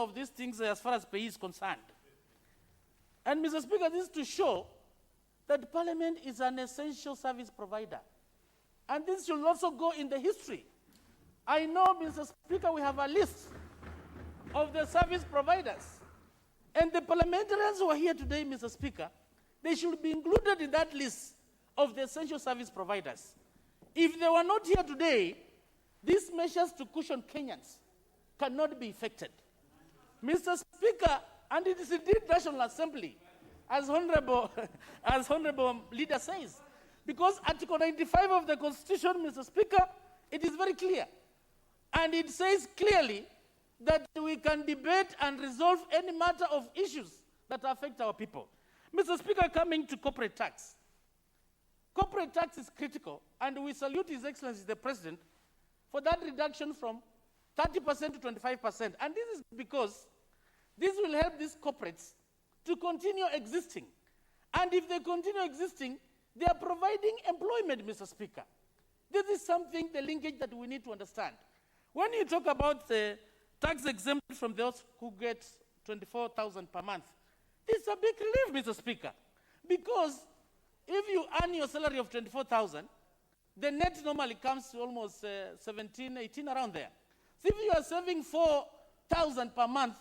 of these things as far as pay is concerned. And Mr. Speaker, this is to show that Parliament is an essential service provider. And this should also go in the history. I know, Mr. Speaker, we have a list of the service providers. And the parliamentarians who are here today, Mr. Speaker, they should be included in that list of the essential service providers. If they were not here today, these measures to cushion Kenyans cannot be effected. Mr. Speaker, and it is indeed National Assembly, as Honorable Leader says, because Article 95 of the Constitution, Mr. Speaker, it is very clear. And it says clearly that we can debate and resolve any matter of issues that affect our people. Mr. Speaker, coming to corporate tax. Corporate tax is critical, and we salute His Excellency the President for that reduction from 30% to 25%. And this is because this will help these corporates to continue existing. And if they continue existing, they are providing employment, Mr. Speaker. This is something, the linkage that we need to understand. When you talk about the tax exemption from those who get 24,000 per month, this is a big relief, Mr. Speaker, because if you earn your salary of 24,000, the net normally comes to almost 17, 18, around there. So if you are saving 4,000 per month,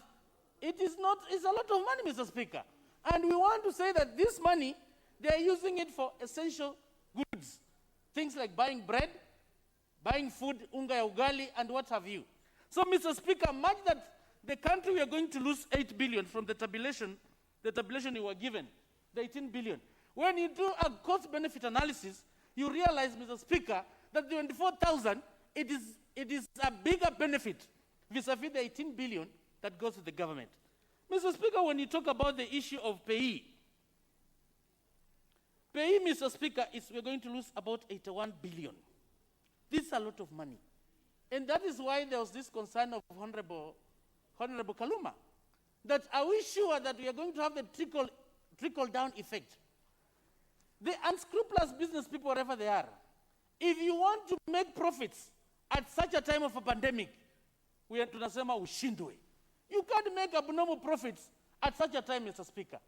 it's a lot of money, Mr. Speaker. And we want to say that this money, they are using it for essential goods. Things like buying bread, buying food, unga ya ugali, and what have you. So, Mr. Speaker, much that the country we are going to lose 8 billion from the tabulation you were given, the 18 billion. When you do a cost-benefit analysis, you realize, Mr. Speaker, that the 24,000, it is a bigger benefit vis-a-vis the 18 billion that goes to the government. Mr. Speaker, when you talk about the issue of payee, Mr. Speaker, we're going to lose about 81 billion. This is a lot of money. And that is why there was this concern of Honorable Kaluma, that are we sure that we are going to have the trickle-down effect? The unscrupulous business people, wherever they are, if you want to make profits at such a time of a pandemic, we are tunasema ushindwe. You can't make abnormal profits at such a time, Mr. Speaker.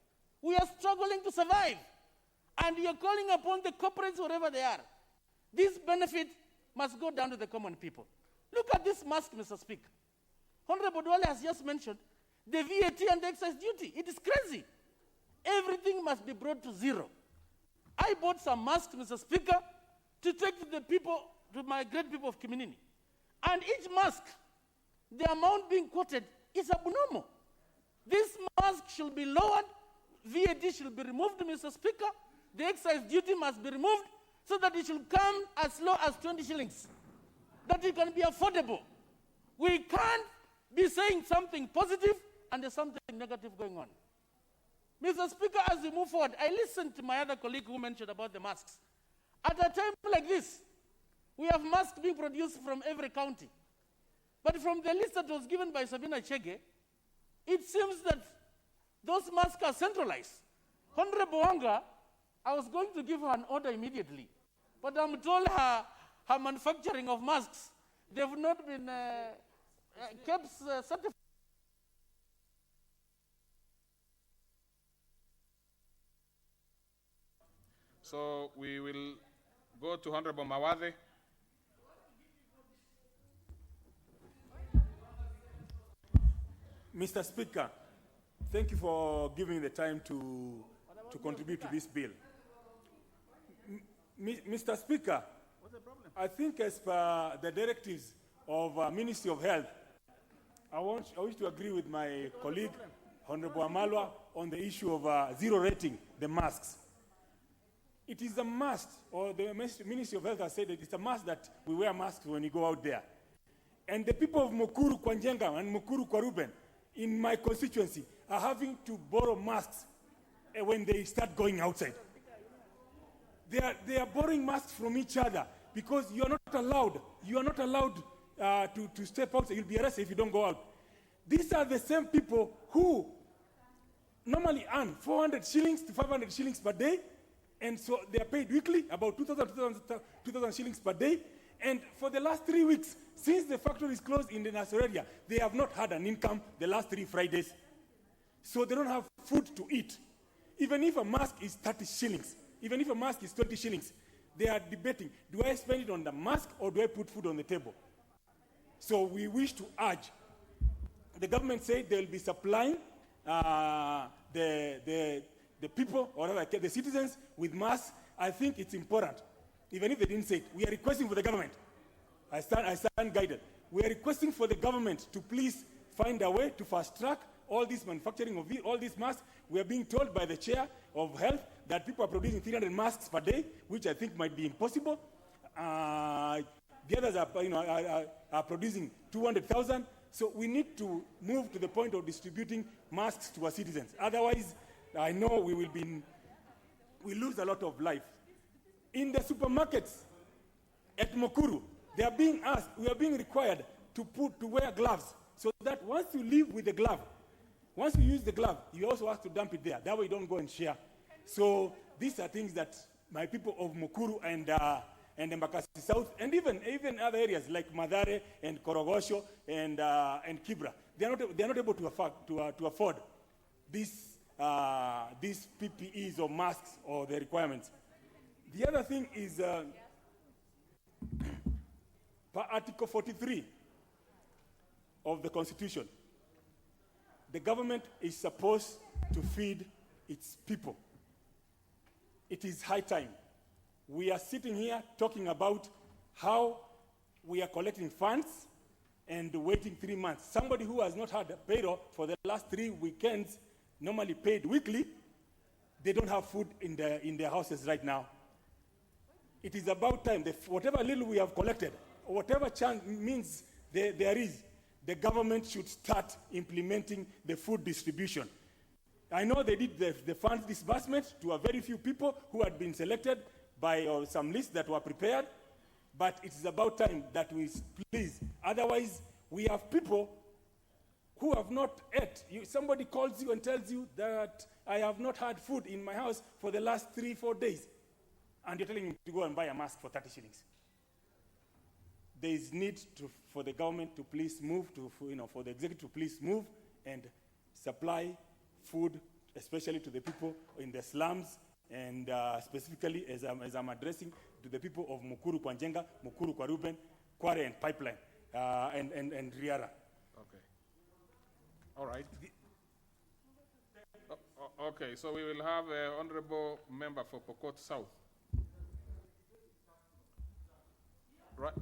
We are struggling to survive. And you're calling upon the corporates wherever they are. This benefit must go down to the common people. Look at this mask, Mr. Speaker. Honorable Dwale has just mentioned the VAT and the excise duty. It is crazy. Everything must be brought to zero. I bought some masks, Mr. Speaker, to take to the people, to my great people of Kiminini. And each mask, the amount being quoted is abnormal. This mask should be lowered, VAT should be removed, Mr. Speaker, the excise duty must be removed so that it should come as low as 20 shillings, that it can be affordable. We can't be saying something positive and there's something negative going on. Mr. Speaker, as we move forward, I listened to my other colleague who mentioned about the masks. At a time like this, we have masks being produced from every county. But from the list that was given by Sabina Chege, it seems that those masks are centralized. Honorable Wanga, I was going to give her an order immediately, but I'm told her manufacturing of masks, they've not been kept certified. So we will go to Honorable Mawathe. Mr. Speaker, thank you for giving the time to contribute to this bill. Mr. Speaker, I think as per the directives of Ministry of Health, I wish to agree with my colleague, Honorable Amalwa, on the issue of zero rating the masks. It is a must, or the Ministry of Health has said that it's a must that we wear masks when you go out there. And the people of Mukuru Kwanjenga and Mukuru Kwaruben in my constituency are having to borrow masks when they start going outside. They are borrowing masks from each other because you are not allowed to step outside. You'll be arrested if you don't go out. These are the same people who normally earn 400 shillings to 500 shillings per day, and so they are paid weekly, about 2,000 shillings per day, And for the last 3 weeks, since the factory is closed in the Nassau area, they have not had an income the last 3 Fridays. So they don't have food to eat. Even if a mask is 30 shillings, even if a mask is 20 shillings, they are debating, do I spend it on the mask or do I put food on the table? So we wish to urge, the government said they will be supplying the people, or the citizens, with masks. I think it's important. Even if they didn't say it, we are requesting for the government. I stand guided. We are requesting for the government to please find a way to fast track all this manufacturing of all these masks. We are being told by the chair of health that people are producing 300 masks per day, which I think might be impossible. The others are producing 200,000. So we need to move to the point of distributing masks to our citizens. Otherwise, I know we lose a lot of life. In the supermarkets at Mukuru, we are being required to wear gloves, so that once you leave with the glove, once you use the glove, you also have to dump it there. That way you don't go and share. So these are things that my people of Mukuru and Embakasi South, and even other areas like Madare and Korogosho and Kibra, they are not able to afford these PPEs or masks or the requirements. The other thing is, per Article 43 of the Constitution, the government is supposed to feed its people. It is high time. We are sitting here talking about how we are collecting funds and waiting 3 months. Somebody who has not had a payroll for the last 3 weekends, normally paid weekly, they don't have food in their houses right now. It is about time. Whatever little we have collected, or whatever chance means there is, the government should start implementing the food distribution. I know they did the funds disbursement to a very few people who had been selected by some lists that were prepared, but it is about time that we please. Otherwise, we have people who have not ate. Somebody calls you and tells you that I have not had food in my house for the last 3-4 days, and you're telling him to go and buy a mask for 30 shillings. There is need for the government to please move, for the executive to please move and supply food, especially to the people in the slums, and specifically, as I'm addressing, to the people of Mukuru Kwanjenga, Mukuru Kwaruben, Kware and Pipeline, and Riara. Okay. All right. Okay, so we will have an honorable member for Pokot South.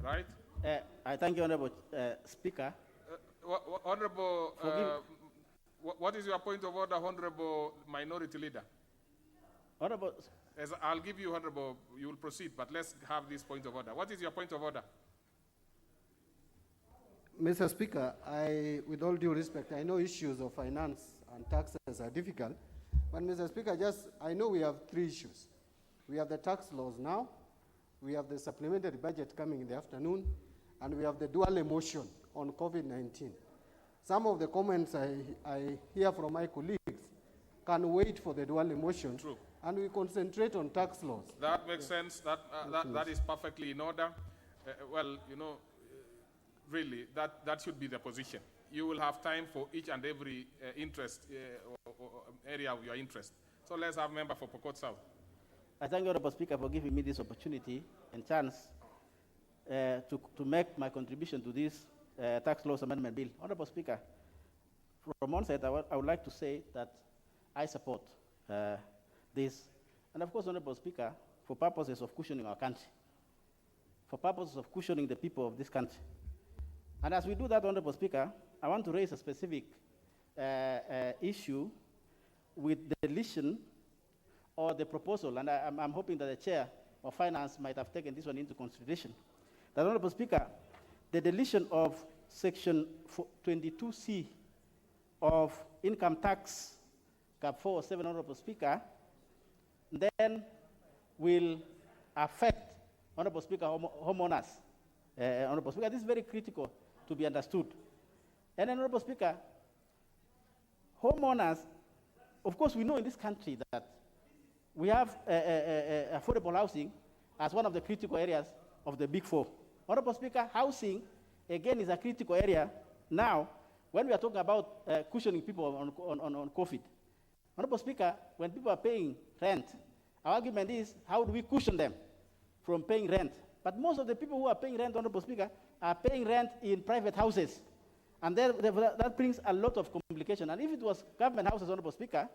Right? I thank you, Honorable Speaker. Honorable, what is your point of order, Honorable Minority Leader? Honorable, I'll give you, Honorable, you will proceed, but let's have this point of order. What is your point of order? Mr. Speaker, with all due respect, I know issues of finance and taxes are difficult, but Mr. Speaker, I know we have 3 issues. We have the tax laws now, we have the supplementary budget coming in the afternoon, and we have the dual emotion on COVID-19. Some of the comments I hear from my colleagues can wait for the dual emotion. True. And we concentrate on tax laws. That makes sense. That is perfectly in order. Well, really, that should be the position. You will have time for each and every interest or area of your interest. So let's have member for Pokot South. I thank you, Honorable Speaker, for giving me this opportunity and chance to make my contribution to this tax laws amendment bill. Honorable Speaker, from one side, I would like to say that I support this. And of course, Honorable Speaker, for purposes of cushioning our country, for purposes of cushioning the people of this country. And as we do that, Honorable Speaker, I want to raise a specific issue with the deletion or the proposal, and I'm hoping that the Chair of Finance might have taken this one into consideration. That, Honorable Speaker, the deletion of Section 22C of Income Tax Cap 407, Honorable Speaker, then will affect, Honorable Speaker, homeowners. Honorable Speaker, this is very critical to be understood. And then, Honorable Speaker, homeowners, of course, we know in this country that we have affordable housing as one of the critical areas of the Big Four, Honorable Speaker, housing, again, is a critical area now when we are talking about cushioning people on COVID. Honorable Speaker, when people are paying rent, our argument is, how do we cushion them from paying rent? But most of the people who are paying rent, Honorable Speaker, are paying rent in private houses. And that brings a lot of complication. And if it was government houses, Honorable Speaker,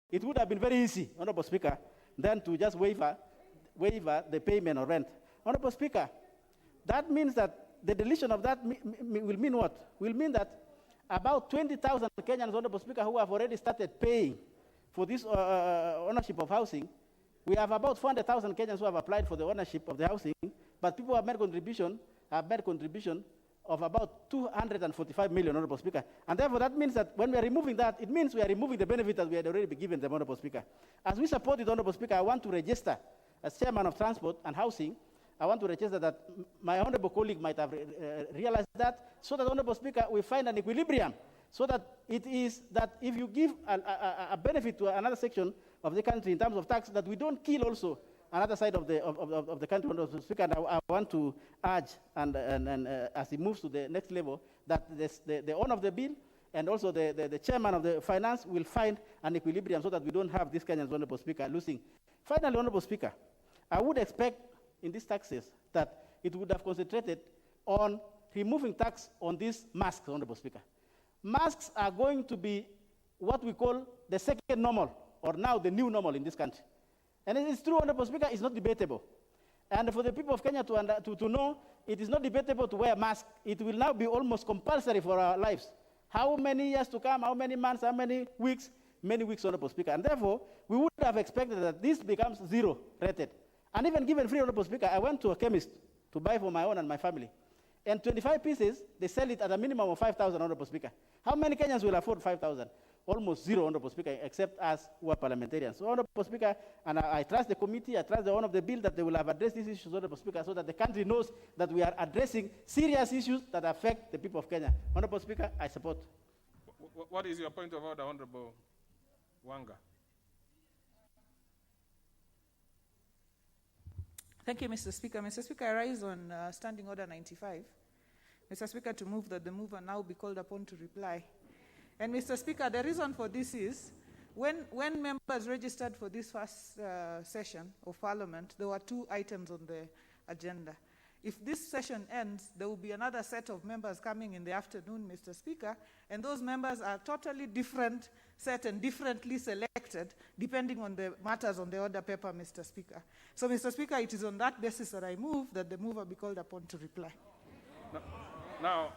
it would have been very easy, Honorable Speaker, than to just waiver the payment of rent. Honorable Speaker, that means that the deletion of that will mean what? Will mean that about 20,000 Kenyans, Honorable Speaker, who have already started paying for this ownership of housing. We have about 400,000 Kenyans who have applied for the ownership of the housing, but people have made contribution of about 245 million, Honorable Speaker. And therefore, that means that when we are removing that, it means we are removing the benefit that we had already been given them, Honorable Speaker. As we support it, Honorable Speaker, I want to register as Chairman of Transport and Housing. I want to register that my honorable colleague might have realized that, so that, Honorable Speaker, we find an equilibrium, so that it is that if you give a benefit to another section of the country in terms of tax, that we don't kill also another side of the country, Honorable Speaker. And I want to urge, and as it moves to the next level, that the owner of the bill and also the chairman of the finance will find an equilibrium so that we don't have this Kenyans, Honorable Speaker, losing. Finally, Honorable Speaker, I would expect in these taxes that it would have concentrated on removing tax on these masks, Honorable Speaker. Masks are going to be what we call the second normal, or now the new normal in this country. And it is true, Honorable Speaker, it's not debatable. And for the people of Kenya to know, it is not debatable to wear a mask. It will now be almost compulsory for our lives. How many years to come, how many months, how many weeks? Many weeks, Honorable Speaker. And therefore, we would have expected that this becomes zero rated. And even given free, Honorable Speaker, I went to a chemist to buy for my own and my family. And 25 pieces, they sell it at a minimum of 5,000, Honorable Speaker. How many Kenyans will afford 5,000? Almost zero, Honorable Speaker, except us who are parliamentarians. So, Honorable Speaker, and I trust the committee, I trust the owner of the bill that they will have addressed these issues, Honorable Speaker, so that the country knows that we are addressing serious issues that affect the people of Kenya. Honorable Speaker, I support. What is your point of order, Honorable Wanga? Thank you, Mr. Speaker. Mr. Speaker, I rise on Standing Order 95. Mr. Speaker, to move that the mover now be called upon to reply. And Mr. Speaker, the reason for this is, when members registered for this first session of Parliament, there were 2 items on the agenda. If this session ends, there will be another set of members coming in the afternoon, Mr. Speaker, and those members are totally different set and differently selected depending on the matters on the order paper, Mr. Speaker. So, Mr. Speaker, it is on that basis that I move that the mover be called upon to reply. Now,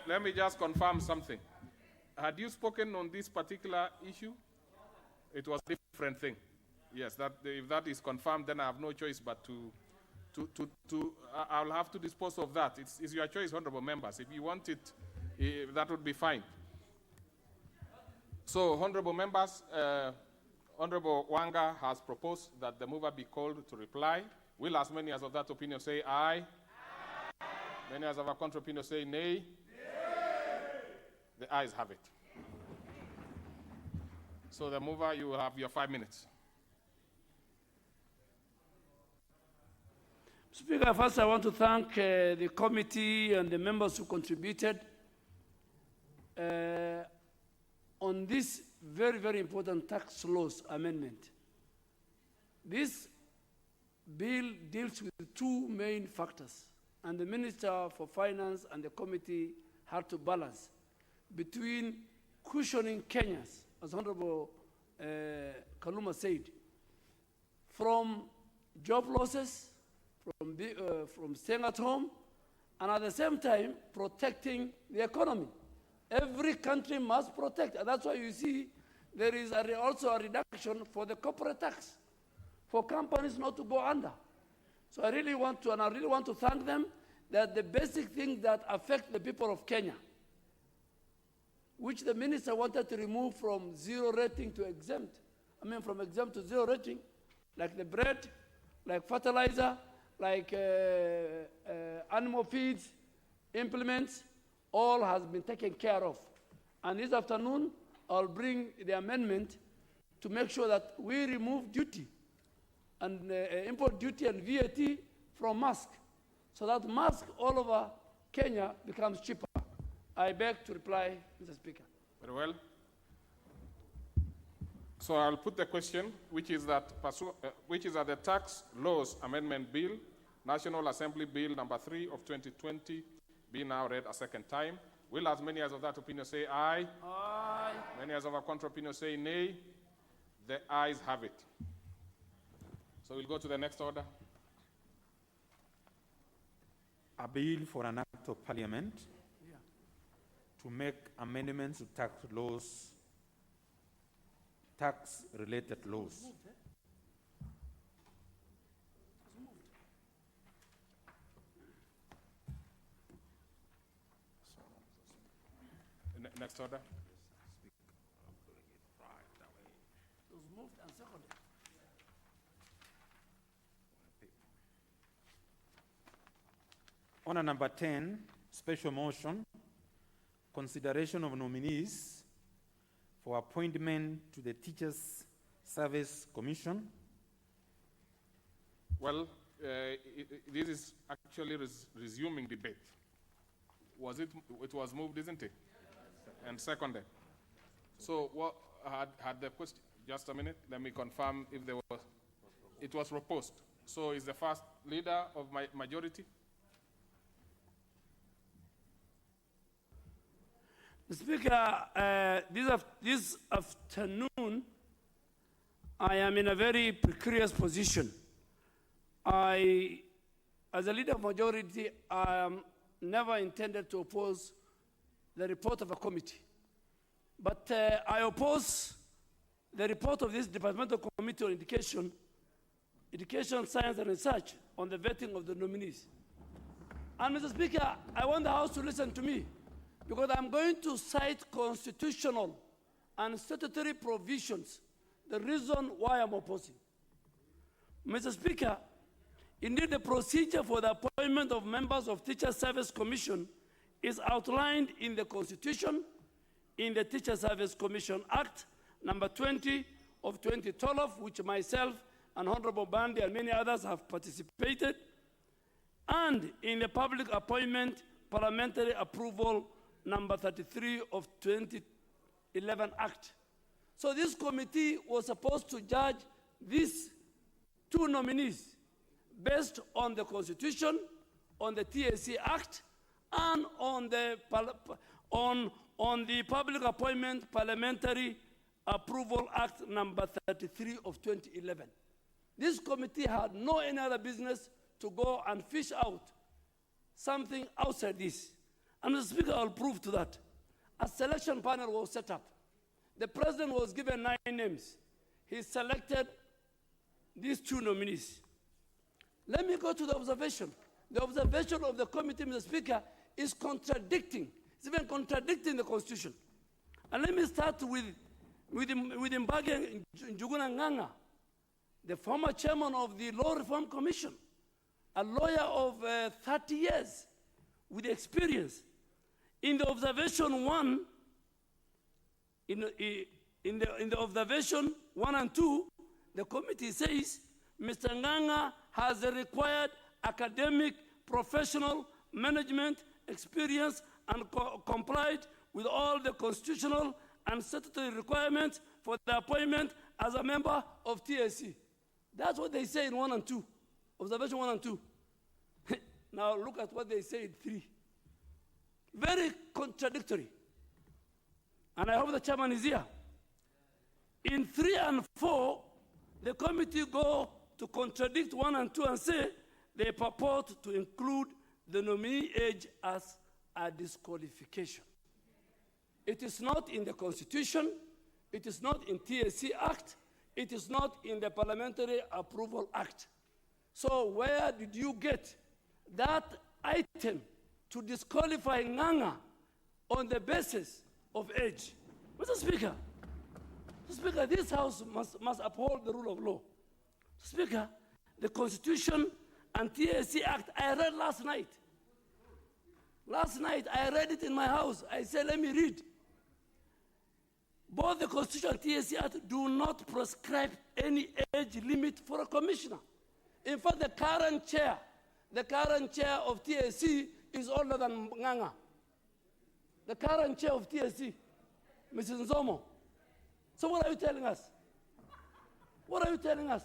let me just confirm something. Had you spoken on this particular issue? It was a different thing. Yes, if that is confirmed, then I have no choice but I'll have to dispose of that. It's your choice, honorable members. If you want it, that would be fine. So, honorable members, Honorable Wanga has proposed that the mover be called to reply. Will as many as of that opinion say aye? Aye. Many as of a contrary opinion say nay? Nay. The ayes have it. So the mover, you will have your 5 minutes. Speaker, first I want to thank the committee and the members who contributed on this very, very important tax laws amendment. This bill deals with 2 main factors, and the Minister for Finance and the committee had to balance between cushioning Kenyans, as Honorable Kaluma said, from job losses, from staying at home, and at the same time protecting the economy. Every country must protect, and that's why you see there is also a reduction for the corporate tax, for companies not to go under. So I really want to thank them that the basic things that affect the people of Kenya, which the minister wanted to remove from zero rating to exempt, from exempt to zero rating, like the bread, like fertilizer, like animal feeds, implements, all has been taken care of. And this afternoon, I'll bring the amendment to make sure that we remove duty and import duty and VAT from masks. so that mask all over Kenya becomes cheaper. I beg to reply, Mr. Speaker. Very well. So I'll put the question, which is that the Tax Laws Amendment Bill, National Assembly Bill number 3 of 2020, be now read a second time. Will as many as of that opinion say aye? Aye. Many as of a contra opinion say nay? The ayes have it. So we'll go to the next order. A bill for an act of parliament to make amendments to tax-related laws. Next order. It was moved and seconded. Order number 10, special motion, consideration of nominees for appointment to the Teachers Service Commission. Well, this is actually resuming debate. It was moved, isn't it? And seconded. So what had the question? Just a minute. Let me confirm if there was. It was proposed. So is the first leader of my majority? Mr. Speaker, this afternoon, I am in a very precarious position. As a leader of majority, I am never intended to oppose the report of a committee. But I oppose the report of this Departmental Committee on Education, Science and Research on the vetting of the nominees. And Mr. Speaker, I want the House to listen to me, because I'm going to cite constitutional and statutory provisions, the reason why I'm opposing. Mr. Speaker, indeed the procedure for the appointment of members of Teacher Service Commission is outlined in the Constitution, in the Teacher Service Commission Act, number 20 of 2012, which myself and Honorable Bandi and many others have participated, and in the Public Appointment Parliamentary Approval number 33 of 2011 Act. So this committee was supposed to judge these two nominees based on the Constitution, on the TSC Act, and on the Public Appointment Parliamentary Approval Act number 33 of 2011. This committee had no any other business to go and fish out something outside this. And the Speaker will prove to that. A selection panel was set up. The President was given 9 names. He selected these two nominees. Let me go to the observation. The observation of the committee, Mr. Speaker, is contradicting. It's even contradicting the Constitution. And let me start with Mbage Njuguna Nganga, the former chairman of the Law Reform Commission, a lawyer of 30 years with experience. In the observation 1, in the observation 1 and 2, the committee says Mr. Nganga has the required academic, professional, management experience and complied with all the constitutional and statutory requirements for the appointment as a member of TSC. That's what they say in 1 and 2, observation 1 and 2. Now look at what they say in 3. Very contradictory. And I hope the chairman is here. In 3 and 4, the committee go to contradict 1 and 2 and say they purport to include the nominee age as a disqualification. It is not in the Constitution, it is not in TSC Act, it is not in the Parliamentary Approval Act. So where did you get that item to disqualify Nganga on the basis of age? Mr. Speaker, this House must uphold the rule of law. Speaker, the Constitution and TSC Act, I read last night. Last night, I read it in my house. I said, let me read. Both the Constitution and TSC Act do not prescribe any age limit for a commissioner. In fact, the current chair, the current chair of TSC is older than Nganga. The current chair of TSC, Mrs. Nzomo. So what are you telling us? What are you telling us?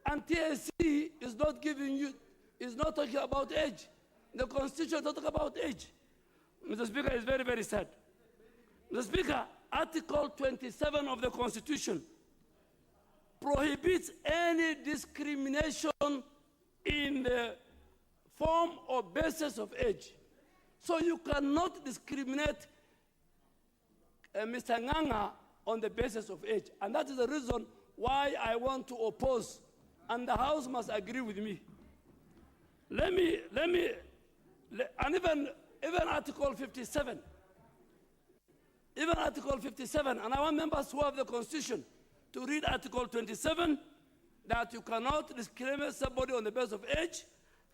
And TSC is not giving you, is not talking about age. The Constitution is not talking about age. Mr. Speaker, it's very, very sad. Mr. Speaker, Article 27 of the Constitution prohibits any discrimination in the form or basis of age. So you cannot discriminate Mr. Nganga on the basis of age. And that is the reason why I want to oppose, and the House must agree with me. And even Article 57, and I want members who have the Constitution to read Article 27, that you cannot discriminate somebody on the basis of age.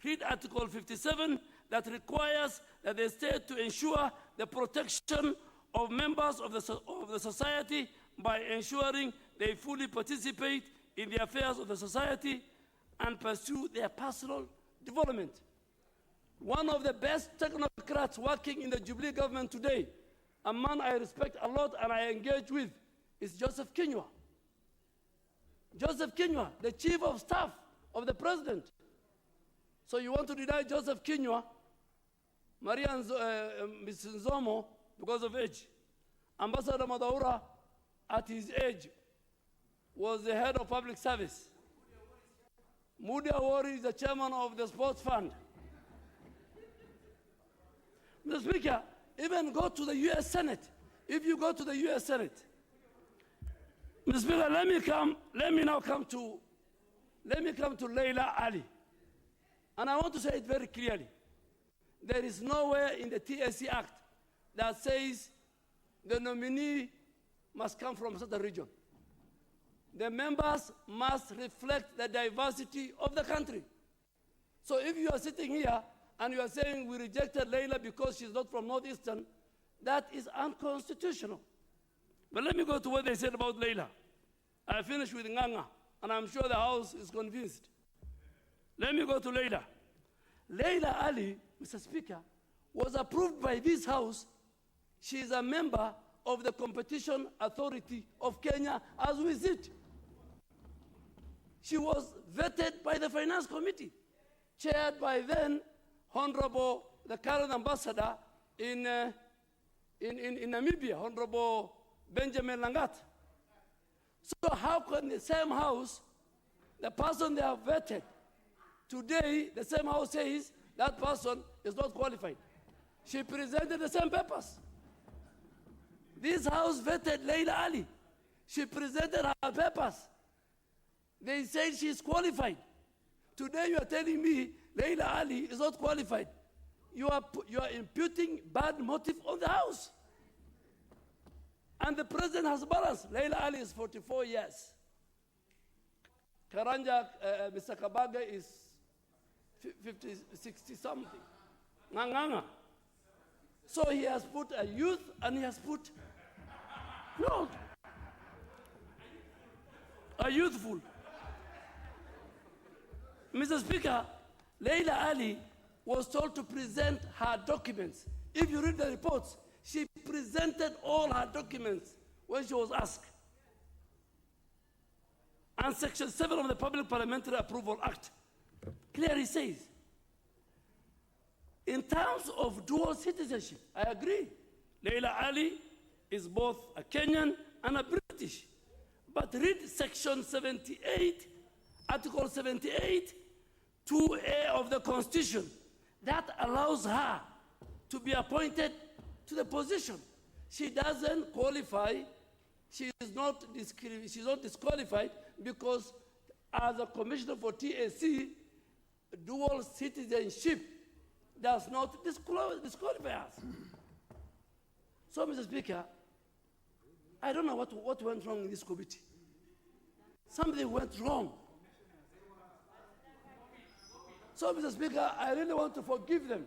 Read Article 57, that requires that the state to ensure the protection of members of the society by ensuring they fully participate in the affairs of the society and pursue their personal development. One of the best technocrats working in the Jubilee government today, a man I respect a lot and I engage with, is Joseph Kinyua. Joseph Kinyua, the chief of staff of the president. So you want to deny Joseph Kinyua, Maria Mrs. Nzomo, because of age. Ambassador Madaura, at his age, was the head of public service. Moody Awori is the chairman of the sports fund. Mr. Speaker, even go to the U.S. Senate. If you go to the U.S. Senate, Mr. Speaker, let me now come to Leila Ali. And I want to say it very clearly. There is nowhere in the TSC Act that says the nominee must come from a certain region. The members must reflect the diversity of the country. So if you are sitting here and you are saying we rejected Leila because she's not from Northeastern, that is unconstitutional. But let me go to what they said about Leila. I finished with Nganga, and I'm sure the House is convinced. Let me go to Leila. Leila Ali, Mr. Speaker, was approved by this House. She is a member of the Competition Authority of Kenya as we sit. She was vetted by the Finance Committee, chaired by then Honorable, the current ambassador in Namibia, Honorable Benjamin Langat. So how can the same House, the person they have vetted, today the same House says that person is not qualified? She presented the same papers. This House vetted Leila Ali. She presented her papers. They said she is qualified. Today you are telling me Leila Ali is not qualified. You are imputing bad motive on the House. And the president has balance. Leila Ali is 44 years. Karanja, Mr. Kabaga is 50, 60 something. Nganga. So he has put a youth and he has put, no, a youthful. Mr. Speaker, Leila Ali was told to present her documents. If you read the reports, she presented all her documents when she was asked. And Section 7 of the Public Parliamentary Approval Act clearly says, in terms of dual citizenship, I agree. Leila Ali is both a Kenyan and a British. But read Section 78, Article 78, 2A of the Constitution. That allows her to be appointed to the position. She doesn't qualify. She is not she's not disqualified because as a commissioner for TSC, dual citizenship does not disqualify us. So, Mr. Speaker, I don't know what went wrong in this committee. Something went wrong. So, Mr. Speaker, I really want to forgive them.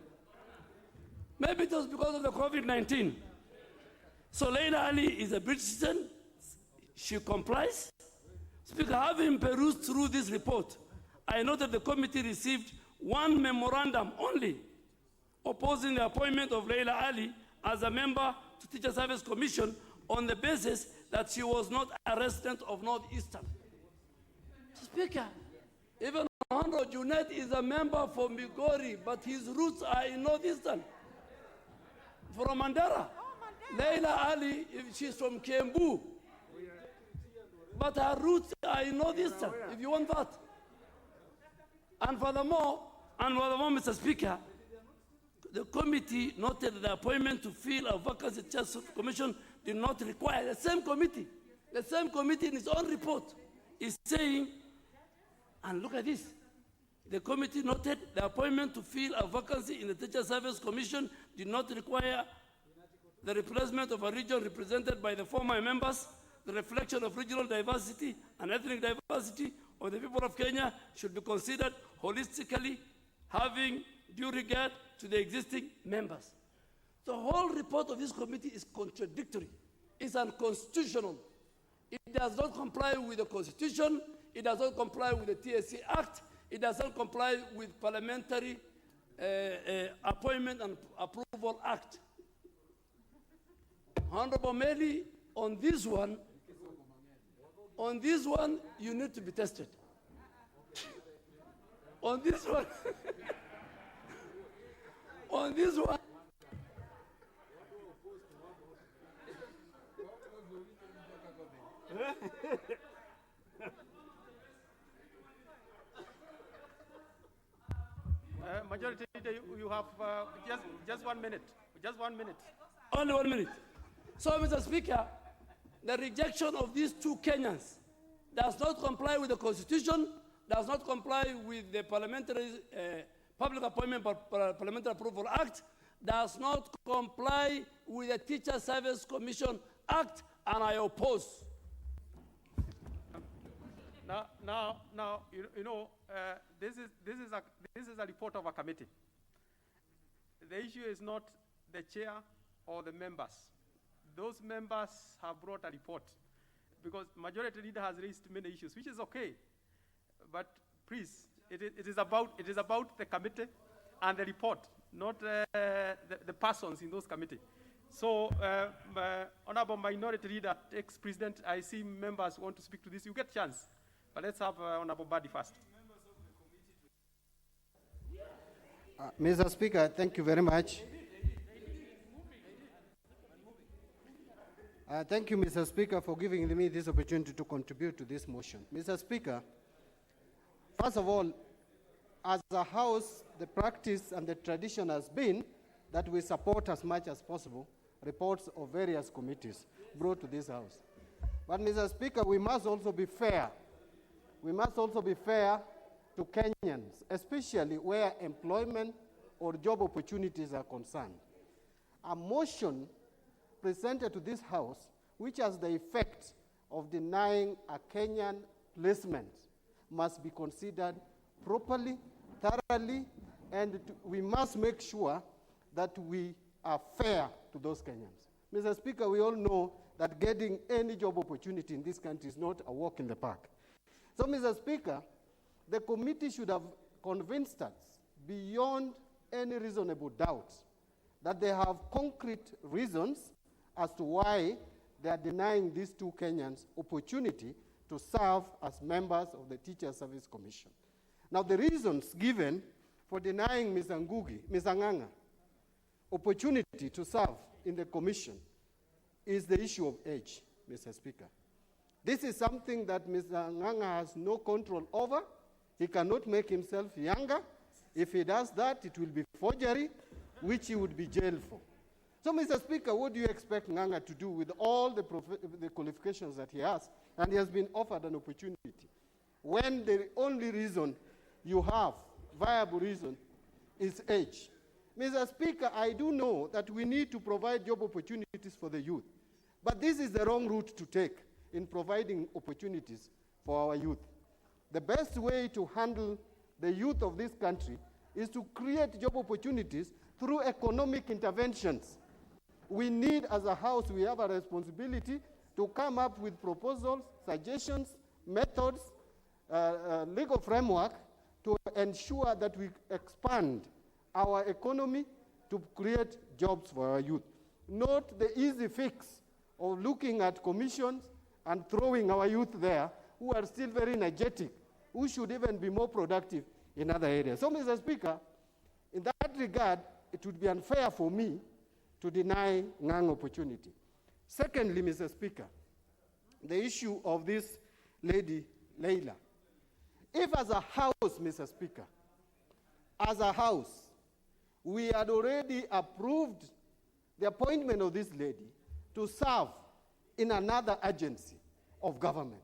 Maybe it was because of the COVID-19. So Leila Ali is a British citizen. She complies. Speaker, having perused through this report, I noted the committee received one memorandum only opposing the appointment of Leila Ali as a member to Teacher Service Commission on the basis that she was not a resident of Northeastern. Speaker, even Honorable Junet is a member from Migori, but his roots are in Northeastern, from Mandara. Leila Ali, she's from Kiambu, but her roots are in Northeastern, if you want that. And furthermore, Mr. Speaker, the committee noted that the appointment to fill a vacancy at Teacher Service Commission did not require the same committee in its own report is saying, and look at this, the committee noted the appointment to fill a vacancy in the Teacher Service Commission did not require the replacement of a region represented by the former members. The reflection of regional diversity and ethnic diversity of the people of Kenya should be considered holistically, having due regard to the existing members. The whole report of this committee is contradictory. It's unconstitutional. It does not comply with the Constitution. It does not comply with the TSC Act. It does not comply with Parliamentary Appointment and Approval Act. Honorable Meli, on this one, you need to be tested. On this one, on this one, Majority Leader, you have just 1 minute. Just 1 minute. Only 1 minute. So, Mr. Speaker, the rejection of these two Kenyans does not comply with the Constitution, does not comply with the Parliamentary Public Appointment Parliamentary Approval Act, does not comply with the Teacher Service Commission Act, and I oppose. Now, this is a report of a committee. The issue is not the chair or the members. Those members have brought a report because Majority Leader has raised many issues, which is okay. But please, it is about the committee and the report, not the persons in those committees. So, Honorable Minority Leader, ex-President, I see members want to speak to this. You get a chance. But let's have Honorable Badi first. Mr. Speaker, thank you very much. Thank you, Mr. Speaker, for giving me this opportunity to contribute to this motion. Mr. Speaker, first of all, as a House, the practice and the tradition has been that we support as much as possible reports of various committees brought to this House. But, Mr. Speaker, we must also be fair. We must also be fair to Kenyans, especially where employment or job opportunities are concerned. A motion presented to this House, which has the effect of denying a Kenyan placement, must be considered properly, thoroughly, and we must make sure that we are fair to those Kenyans. Mr. Speaker, we all know that getting any job opportunity in this country is not a walk in the park. So, Mr. Speaker, the committee should have convinced us beyond any reasonable doubt that they have concrete reasons as to why they are denying these two Kenyans opportunity to serve as members of the Teacher Service Commission. Now, the reasons given for denying Ms. Nganga, opportunity to serve in the commission is the issue of age, Mr. Speaker. This is something that Mr. Nganga has no control over. He cannot make himself younger. If he does that, it will be forgery, which he would be jailed for. So, Mr. Speaker, what do you expect Nganga to do with all the qualifications that he has, and he has been offered an opportunity, when the only reason you have, viable reason, is age? Mr. Speaker, I do know that we need to provide job opportunities for the youth, but this is the wrong route to take in providing opportunities for our youth. The best way to handle the youth of this country is to create job opportunities through economic interventions. We need, as a House, we have a responsibility to come up with proposals, suggestions, methods, legal framework to ensure that we expand our economy to create jobs for our youth. Not the easy fix of looking at commissions and throwing our youth there who are still very energetic, who should even be more productive in other areas. So, Mr. Speaker, in that regard, it would be unfair for me to deny Ngang opportunity. Secondly, Mr. Speaker, the issue of this lady, Leila. If as a house, Mr. Speaker, as a house, we had already approved the appointment of this lady to serve in another agency of government,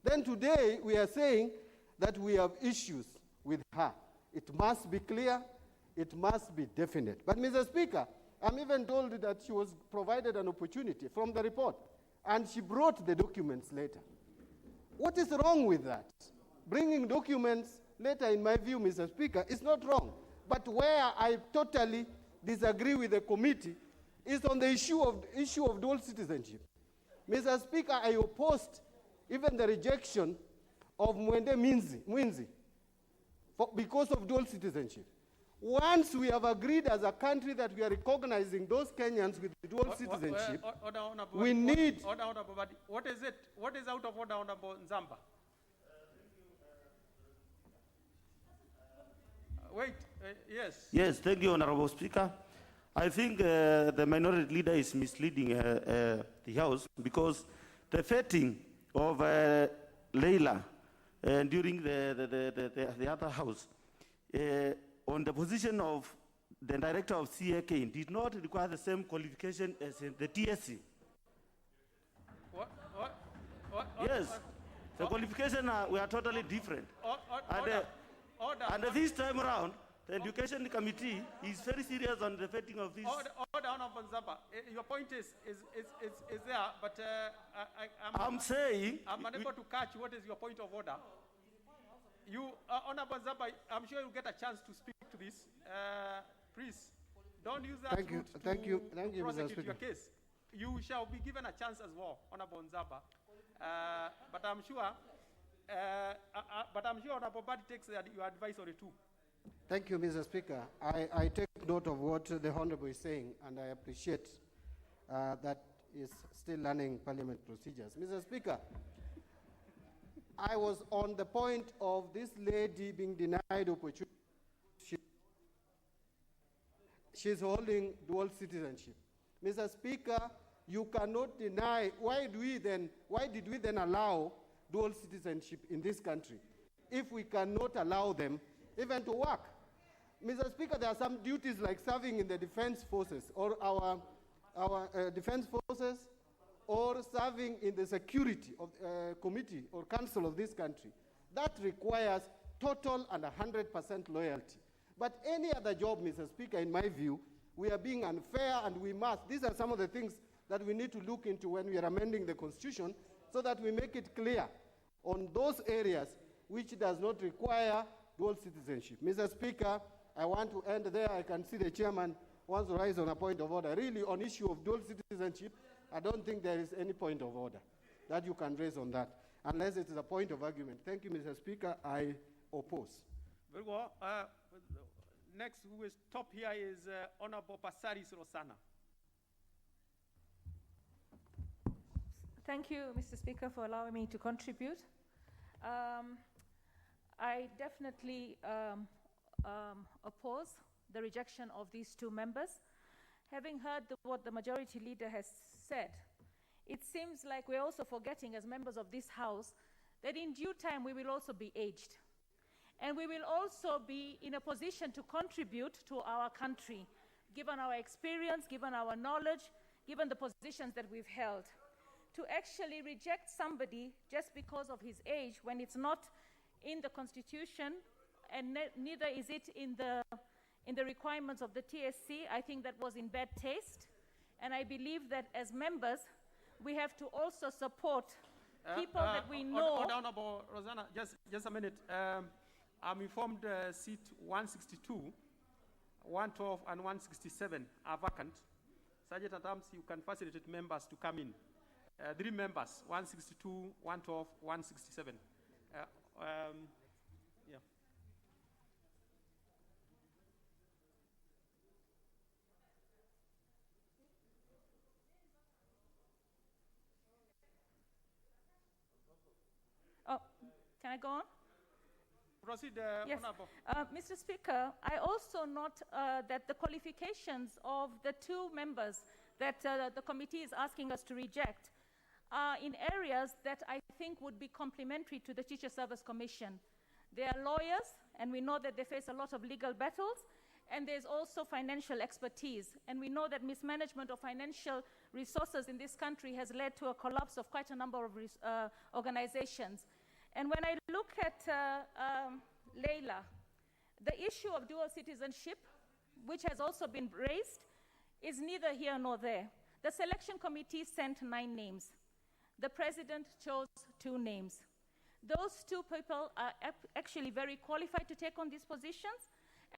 then today we are saying that we have issues with her. It must be clear, it must be definite. But, Mr. Speaker, I'm even told that she was provided an opportunity from the report, and she brought the documents later. What is wrong with that? Bringing documents later, in my view, Mr. Speaker, is not wrong. But where I totally disagree with the committee is on the issue of dual citizenship. Mr. Speaker, I opposed even the rejection of Mwende Mwinzi because of dual citizenship. Once we have agreed as a country that we are recognizing those Kenyans with dual citizenship, we need... What is it? What is out of order, Honorable Nzamba? Yes. Yes, thank you, Honorable Speaker. I think the minority leader is misleading the House because the vetting of Leila during the other House on the position of the director of CAK did not require the same qualification as the TSC. What? Yes, the qualifications were totally different. And this time around, the Education Committee is very serious on the vetting of this. Order, Honorable Nzamba. Your point is there, but I'm saying... I'm unable to catch what is your point of order. You, Honorable Nzamba, I'm sure you'll get a chance to speak to this. Please, don't use that Thank you, prosecute your case. You shall be given a chance as well, Honorable Nzamba. But I'm sure Honorable Badi takes your advice on it too. Thank you, Mr. Speaker. I take note of what the Honorable is saying, and I appreciate that is still learning parliament procedures. Mr. Speaker, I was on the point of this lady being denied opportunity. She's holding dual citizenship. Mr. Speaker, you cannot deny, why did we then allow dual citizenship in this country if we cannot allow them even to work? Mr. Speaker, there are some duties like serving in the defense forces or our defense forces or serving in the security of committee or council of this country. That requires total and 100% loyalty. But any other job, Mr. Speaker, in my view, we are being unfair, and we must. These are some of the things that we need to look into when we are amending the Constitution so that we make it clear on those areas which does not require dual citizenship. Mr. Speaker, I want to end there. I can see the chairman wants to rise on a point of order. Really, on issue of dual citizenship, I don't think there is any point of order that you can raise on that, unless it is a point of argument. Thank you, Mr. Speaker. I oppose. Very well. Next, who is top here is Honorable Pasaris Rosana. Thank you, Mr. Speaker, for allowing me to contribute. I definitely oppose the rejection of these two members. Having heard what the majority leader has said, it seems like we're also forgetting as members of this House that in due time we will also be aged. And we will also be in a position to contribute to our country, given our experience, given our knowledge, given the positions that we've held. To actually reject somebody just because of his age when it's not in the Constitution and neither is it in the requirements of the TSC, I think that was in bad taste. And I believe that as members, we have to also support people that we know. Honorable Rosanna, just a minute. I'm informed seat 162, 112, and 167 are vacant. Sergeant at Arms, you can facilitate members to come in. 3 members, 162, 112, 167. Yeah. Can I go on? Proceed, Yes. Honorable. Mr. Speaker, I also note that the qualifications of the two members that the committee is asking us to reject are in areas that I think would be complementary to the Teacher Service Commission. They are lawyers, and we know that they face a lot of legal battles, and there's also financial expertise. And we know that mismanagement of financial resources in this country has led to a collapse of quite a number of organizations. And when I look at Leila, the issue of dual citizenship, which has also been raised, is neither here nor there. The selection committee sent 9 names. The president chose 2 names. Those 2 people are actually very qualified to take on these positions,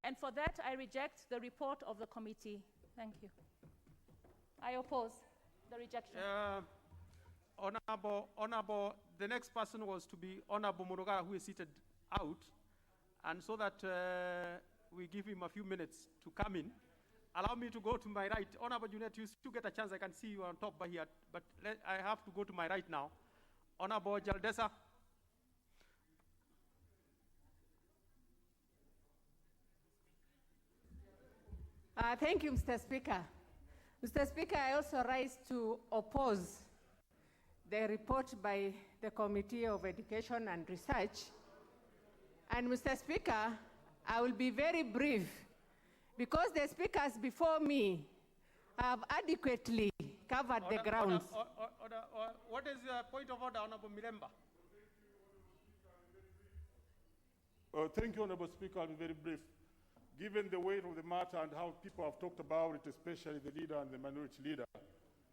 and for that I reject the report of the committee. Thank you. I oppose the rejection. Honorable, the next person was to be Honorable Murugara, who is seated out, and so that we give him a few minutes to come in. Allow me to go to my right. Honorable Junet, you still get a chance. I can see you on top by here, but I have to go to my right now. Honorable Jaldesa. Thank you, Mr. Speaker. Mr. Speaker, I also rise to oppose the report by the Committee of Education and Research. And Mr. Speaker, I will be very brief because the speakers before me have adequately covered the grounds. What is the point of order, Honorable Miremba? Thank you, Honorable Speaker. I'll be very brief. Given the weight of the matter and how people have talked about it, especially the leader and the minority leader,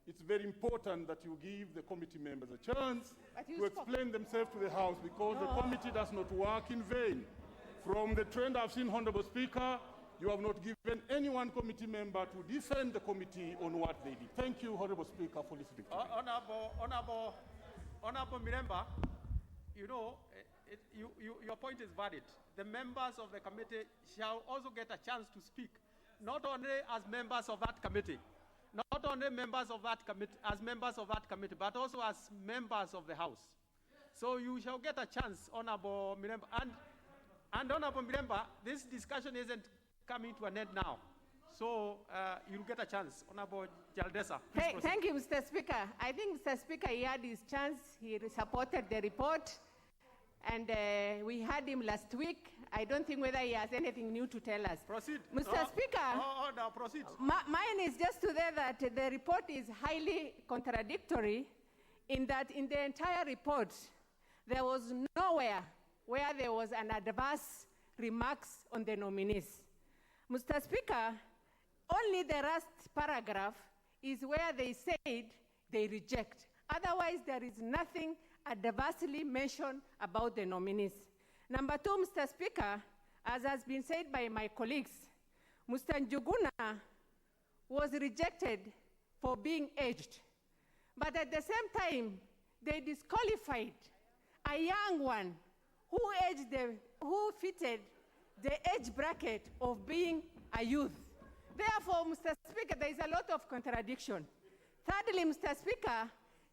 it's very important that you give the committee members a chance to explain themselves to the House, because the committee does not work in vain. From the trend I've seen, Honorable Speaker, you have not given any one committee member to defend the committee on what they did. Thank you, Honorable Speaker, for listening to me. Honorable Miremba, you know, your point is valid. The members of the committee shall also get a chance to speak, not only as members of that committee, not only members of that committee, as members of that committee, but also as members of the House. So you shall get a chance, Honorable Miremba. And Honorable Miremba, this discussion isn't coming to an end now. So you'll get a chance. Honorable Jaldesa. Thank you, Mr. Speaker. I think Mr. Speaker, he had his chance. He supported the report. And we had him last week. I don't think whether he has anything new to tell us. Proceed. Mr. Speaker, now proceed. Mine is just to say that the report is highly contradictory in that in the entire report, there was nowhere where there was an adverse remarks on the nominees. Mr. Speaker, only the last paragraph is where they said they reject. Otherwise, there is nothing adversely mentioned about the nominees. Number 2, Mr. Speaker, as has been said by my colleagues, Mr. Njuguna was rejected for being aged. But at the same time, they disqualified a young one who fitted the age bracket of being a youth. Therefore, Mr. Speaker, there is a lot of contradiction. Thirdly, Mr. Speaker,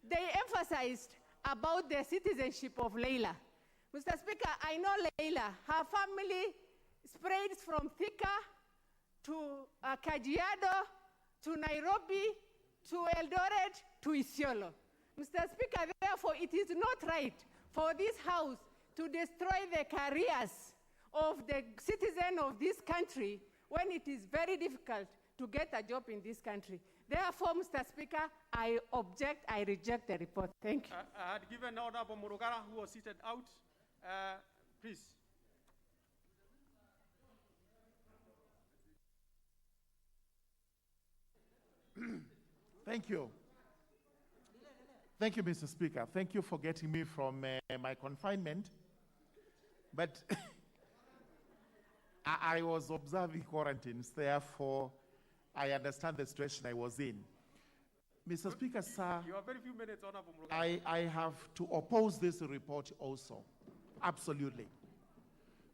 they emphasized about the citizenship of Leila. Mr. Speaker, I know Leila. Her family spreads from Thika to Kajiado, to Nairobi, to Eldoret, to Isiolo. Mr. Speaker, therefore, it is not right for this House to destroy the careers of the citizen of this country when it is very difficult to get a job in this country. Therefore, Mr. Speaker, I object, I reject the report. Thank you. I had given Honorable Murugara, who was seated out. Please. Thank you. Thank you, Mr. Speaker. Thank you for getting me from my confinement. But I was observing quarantines, therefore I understand the situation I was in. Mr. Speaker, sir, you have very few minutes, Honorable Murugara. I have to oppose this report also, absolutely.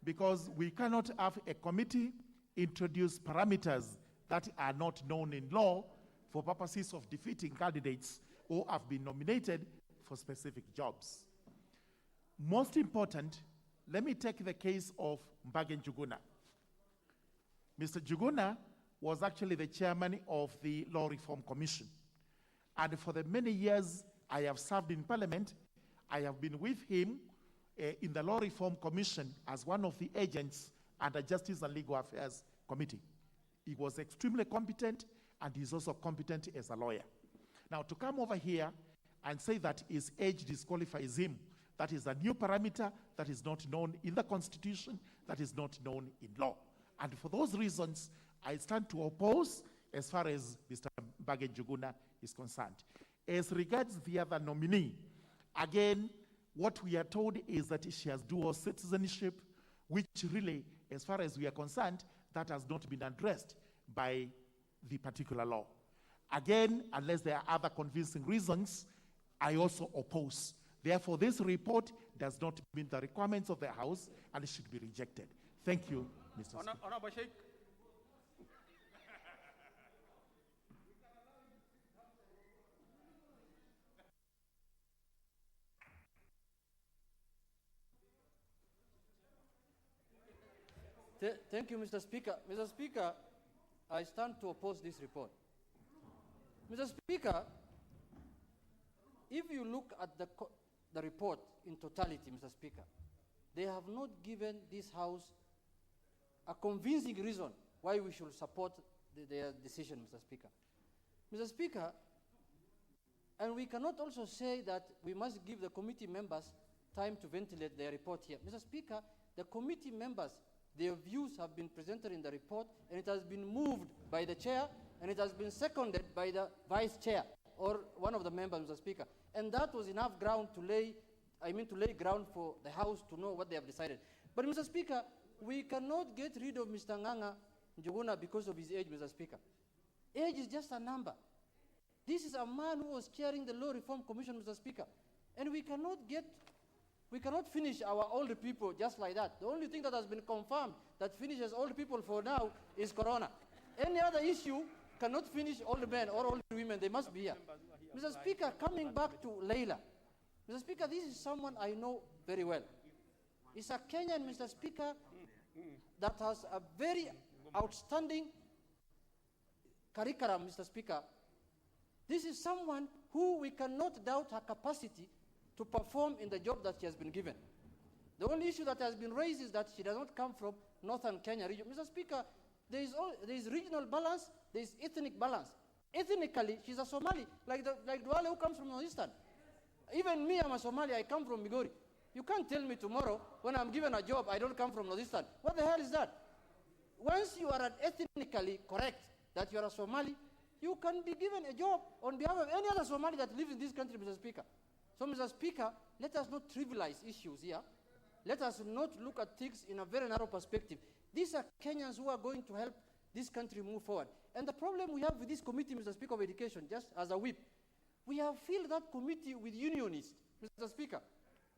Because we cannot have a committee introduce parameters that are not known in law for purposes of defeating candidates who have been nominated for specific jobs. Most important, let me take the case of Mbage Njuguna. Mr. Njuguna was actually the chairman of the Law Reform Commission. And for the many years I have served in Parliament, I have been with him in the Law Reform Commission as one of the agents under Justice and Legal Affairs Committee. He was extremely competent, and he's also competent as a lawyer. Now, to come over here and say that his age disqualifies him, that is a new parameter that is not known in the Constitution, that is not known in law. And for those reasons, I stand to oppose as far as Mr. Mbage Njuguna is concerned. As regards the other nominee, again, what we are told is that she has dual citizenship, which really, as far as we are concerned, that has not been addressed by the particular law. Again, unless there are other convincing reasons, I also oppose. Therefore, this report does not meet the requirements of the House and it should be rejected. Thank you, Mr. Speaker. Honorable Sheikh. Thank you, Mr. Speaker. Mr. Speaker, I stand to oppose this report. Mr. Speaker, if you look at the report in totality, Mr. Speaker, they have not given this House a convincing reason why we should support their decision, Mr. Speaker. Mr. Speaker, and we cannot also say that we must give the committee members time to ventilate their report here. Mr. Speaker, the committee members, their views have been presented in the report, and it has been moved by the chair, and it has been seconded by the vice chair, or one of the members, Mr. Speaker. And that was enough ground to lay ground for the House to know what they have decided. But, Mr. Speaker, we cannot get rid of Mr. Nganga Njuguna because of his age, Mr. Speaker. Age is just a number. This is a man who was chairing the Law Reform Commission, Mr. Speaker. And we cannot finish our older people just like that. The only thing that has been confirmed that finishes older people for now is Corona. Any other issue cannot finish older men or older women. They must be here. Mr. Speaker, coming back to Leila. Mr. Speaker, this is someone I know very well. It's a Kenyan, Mr. Speaker, that has a very outstanding curriculum, Mr. Speaker. This is someone who we cannot doubt her capacity to perform in the job that she has been given. The only issue that has been raised is that she does not come from northern Kenya region. Mr. Speaker, there is regional balance, there is ethnic balance. Ethnically, she's a Somali, like Duale who comes from northeastern. Even me, I'm a Somali, I come from Migori. You can't tell me tomorrow, when I'm given a job, I don't come from northeastern. What the hell is that? Once you are ethnically correct that you are a Somali, you can be given a job on behalf of any other Somali that lives in this country, Mr. Speaker. So, Mr. Speaker, let us not trivialize issues here. Let us not look at things in a very narrow perspective. These are Kenyans who are going to help this country move forward. And the problem we have with this committee, Mr. Speaker, of Education, just as a whip, we have filled that committee with unionists, Mr. Speaker.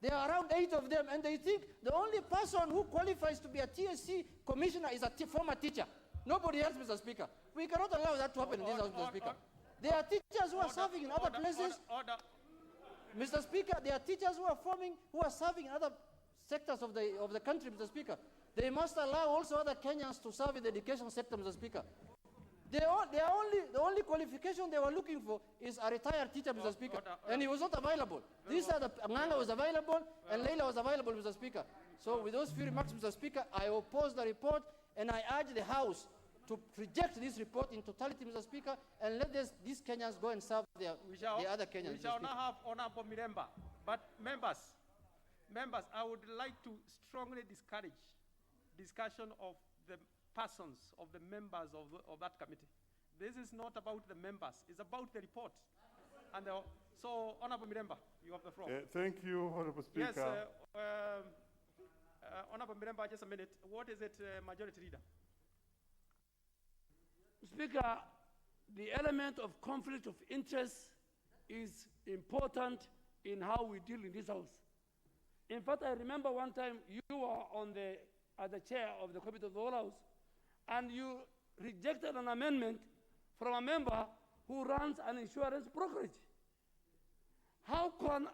There are around 8 of them, and they think the only person who qualifies to be a TSC commissioner is a former teacher. Nobody else, Mr. Speaker. We cannot allow that to happen in this House, Mr. Speaker. There are teachers who are serving in other places. Mr. Speaker, there are teachers who are serving in other sectors of the country, Mr. Speaker. They must allow also other Kenyans to serve in the education sector, Mr. Speaker. The only qualification they were looking for is a retired teacher, Mr. Speaker, and he was not available. Nganga was available, and Leila was available, Mr. Speaker. So with those few remarks, Mr. Speaker, I oppose the report, and I urge the House to reject this report in totality, Mr. Speaker, and let these Kenyans go and serve the other Kenyans. We shall now have Honorable Miremba. But members, I would like to strongly discourage discussion of the persons, of the members of that committee. This is not about the members, it's about the report. And so, Honorable Miremba, you have the floor. Thank you, Honorable Speaker. Yes, Honorable Miremba, just a minute. What is it, Majority Leader? Speaker, the element of conflict of interest is important in how we deal in this House. In fact, I remember one time you were as the chair of the Committee of the Whole House, and you rejected an amendment from a member who runs an insurance brokerage. How can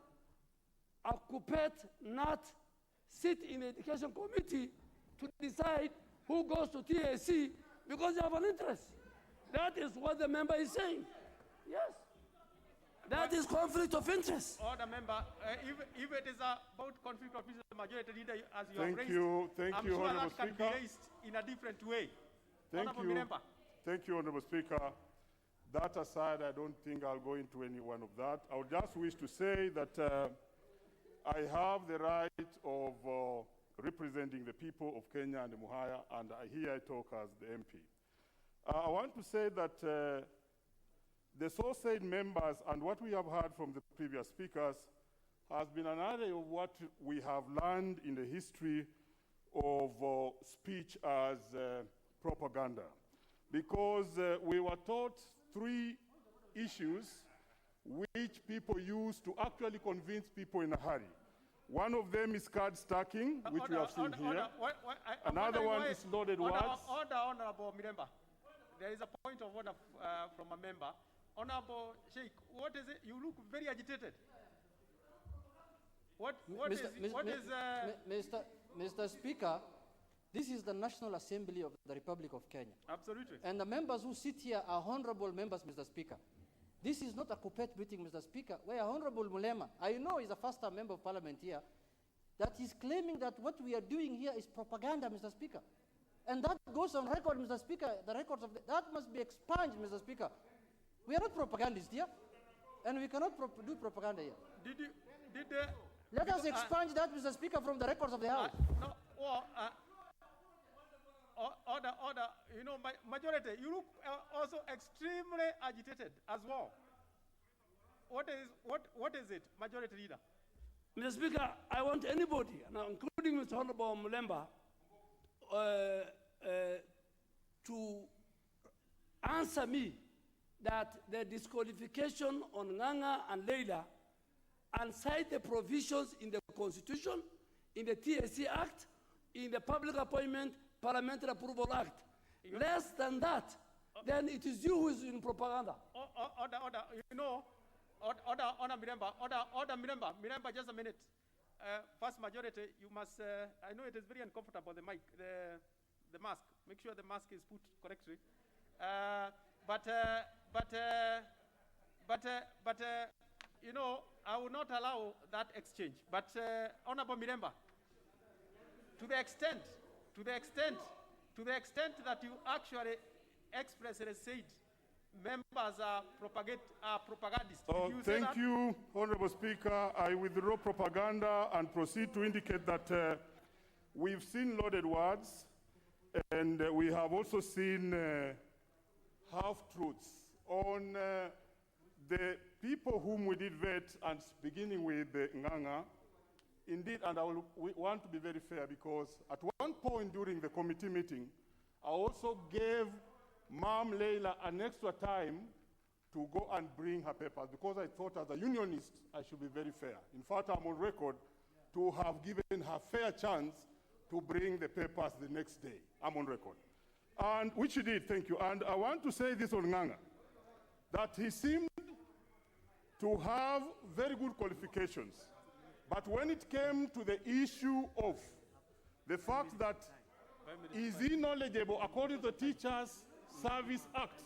occupant not sit in the education committee to decide who goes to TAC because they have an interest. That is what the member is saying. Yes. That is conflict of interest. Order, member. If it is about conflict of interest, the majority leader, as you have Thank raised, you. Thank I'm you, sure Honourable that can Speaker. be raised in a different way. Thank Honourable you. member. Thank you, Honourable Speaker. That aside, I don't think I'll go into any one of that. I would just wish to say that I have the right of representing the people of Kenya and Muhaya, and here I talk as the MP. I want to say that the so-said members and what we have heard from the previous speakers has been another of what we have learned in the history of speech as propaganda. Because we were taught three issues which people use to actually convince people in a hurry. One of them is card stacking, which we have seen here. Another one is loaded words. Order, Honourable Miremba. There is a point of order from a member. Honourable Sheikh, what is it? You look very agitated. Mr. Speaker, this is the National Assembly of the Republic of Kenya. Absolutely. And the members who sit here are honorable members, Mr. Speaker. This is not a Kuppet meeting, Mr. Speaker, where Honorable Mulema, I know he's a first-time member of Parliament here, that he's claiming that what we are doing here is propaganda, Mr. Speaker. And that goes on record, Mr. Speaker. The records of that must be expunged, Mr. Speaker. We are not propagandists here, and we cannot do propaganda here. Let us expunge that, Mr. Speaker, from the records of the House. Order. You know, majority, you look also extremely agitated as well. What is it, Majority Leader? Mr. Speaker, I want anybody, now including Mr. Honorable Mulemba, to answer me that the disqualification on Nganga and Leila and cite the provisions in the Constitution, in the TSC Act, in the Public Appointment Parliamentary Approval Act. Less than that, then it is you who is in propaganda. Order. You know, order, Miremba, just a minute. First majority, you must, I know it is very uncomfortable, the mic, the mask. Make sure the mask is put correctly. But you know, I will not allow that exchange. But Honorable Miremba, to the extent that you actually expressly said members are propagandists. Oh, thank you, Honorable Speaker. I withdraw propaganda and proceed to indicate that we've seen loaded words, and we have also seen half-truths on the people whom we did vet, and beginning with Nganga. Indeed, and we want to be very fair, because at one point during the committee meeting, I also gave Ma'am Leila an extra time to go and bring her papers, because I thought as a unionist, I should be very fair. In fact, I'm on record to have given her fair chance to bring the papers the next day. I'm on record. And which she did, thank you. And I want to say this on Nganga, that he seemed to have very good qualifications. But when it came to the issue of the fact that is he knowledgeable according to the Teachers Service Act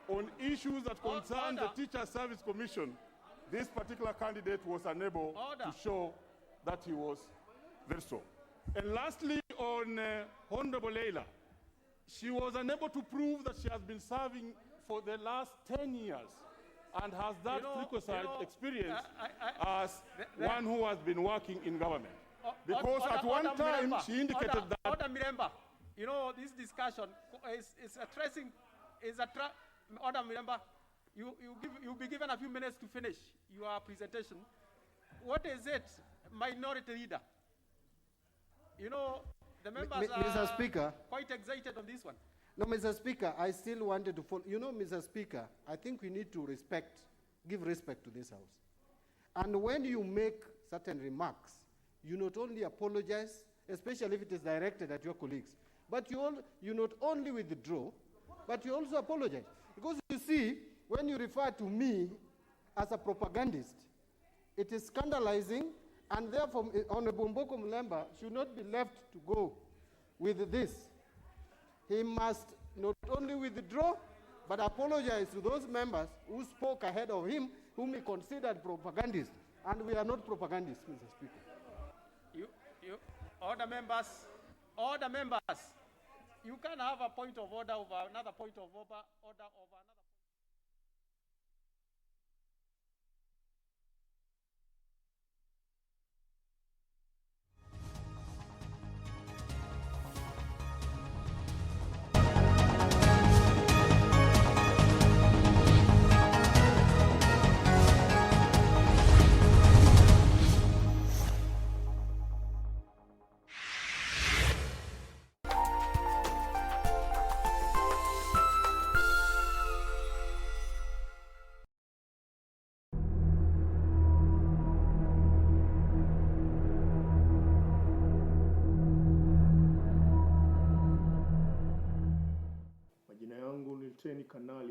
on issues that concern the Teacher Service Commission, this particular candidate was unable to show that he was very so. And lastly, on Honorable Leila, she was unable to prove that she has been serving for the last 10 years and has that prerequisite experience as one who has been working in government. Because at one time, she indicated that... Order, Miremba. You know, this discussion is addressing... Order, Miremba. You'll be given a few minutes to finish your presentation. What is it, Minority Leader? You know, the members Mr. Speaker, quite excited on this one. No, Mr. Speaker, I still wanted to follow. You know, Mr. Speaker, I think we need to give respect to this House. And when you make certain remarks, you not only apologize, especially if it is directed at your colleagues, but you not only withdraw, but you also apologize. Because you see, when you refer to me as a propagandist, it is scandalizing, And therefore, Honorable Mboko Mlemba should not be left to go with this. He must not only withdraw, but apologize to those members who spoke ahead of him, whom he considered propagandists. And we are not propagandists, Mr. Speaker. Order members, you can have a point of order over another point of order over another. Majina yangu ni Luteni Kanali